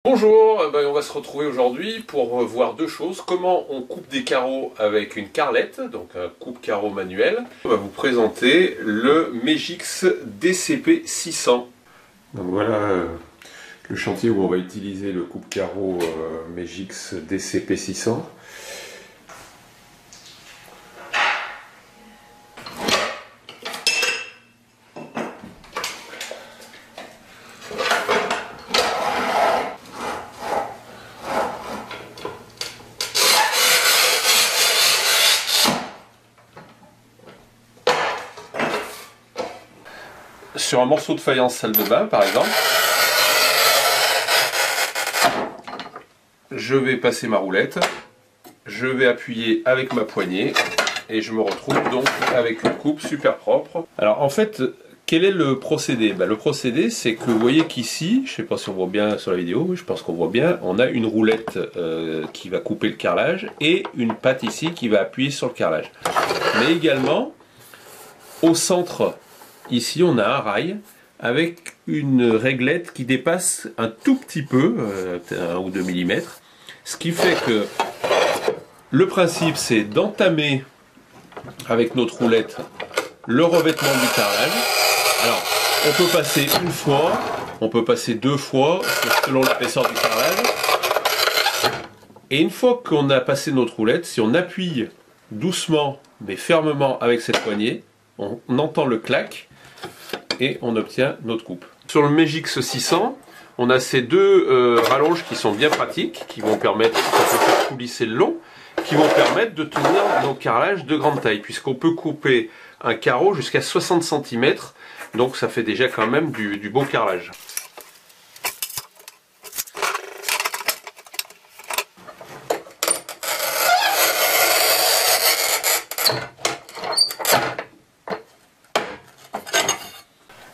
Bonjour, on va se retrouver aujourd'hui pour voir deux choses. Comment on coupe des carreaux avec une carrelette, donc un coupe-carreaux manuel. On va vous présenter le Megix DCP 600. Donc voilà le chantier où on va utiliser le coupe-carreaux Megix DCP 600. Sur un morceau de faïence salle de bain par exemple, je vais passer ma roulette, je vais appuyer avec ma poignée et je me retrouve donc avec une coupe super propre. Alors en fait, quel est le procédé? Le procédé, c'est que vous voyez qu'ici, je ne sais pas si on voit bien sur la vidéo, je pense qu'on voit bien, on a une roulette qui va couper le carrelage et une patte ici qui va appuyer sur le carrelage. Mais également, au centre, ici on a un rail avec une réglette qui dépasse un tout petit peu, 1 ou 2 mm. Ce qui fait que le principe c'est d'entamer avec notre roulette le revêtement du carrelage. Alors on peut passer une fois, on peut passer deux fois selon l'épaisseur du carrelage. Et une fois qu'on a passé notre roulette, si on appuie doucement mais fermement avec cette poignée, on entend le clac et on obtient notre coupe. Sur le Megix 600, on a ces deux rallonges qui sont bien pratiques, qui vont permettre de faire coulisser le long, qui vont permettre de tenir nos carrelages de grande taille, puisqu'on peut couper un carreau jusqu'à 60 cm, donc ça fait déjà quand même du beau carrelage.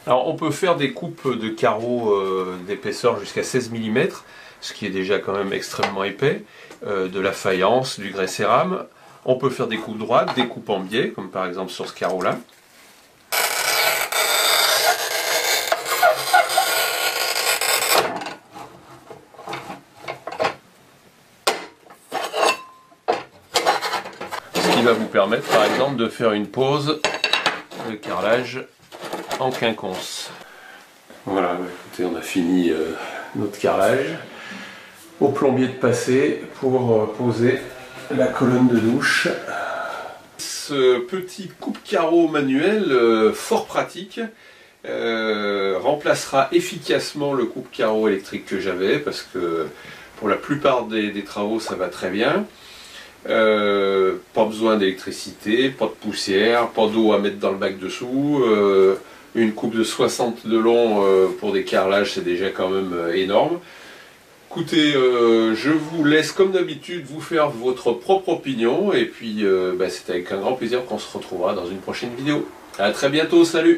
Alors on peut faire des coupes de carreaux d'épaisseur jusqu'à 16 mm, ce qui est déjà quand même extrêmement épais, de la faïence, du grès cérame. On peut faire des coupes droites, des coupes en biais, comme par exemple sur ce carreau là. Ce qui va vous permettre par exemple de faire une pose de carrelage en quinconce. Voilà, écoutez, on a fini notre carrelage. Au plombier de passer pour poser la colonne de douche. Ce petit coupe-carreaux manuel fort pratique remplacera efficacement le coupe-carreaux électrique que j'avais, parce que pour la plupart des travaux ça va très bien. Pas besoin d'électricité, pas de poussière, pas d'eau à mettre dans le bac dessous. Une coupe de 60 de long pour des carrelages, c'est déjà quand même énorme. Écoutez, je vous laisse comme d'habitude vous faire votre propre opinion. Et puis c'est avec un grand plaisir qu'on se retrouvera dans une prochaine vidéo. A très bientôt, salut!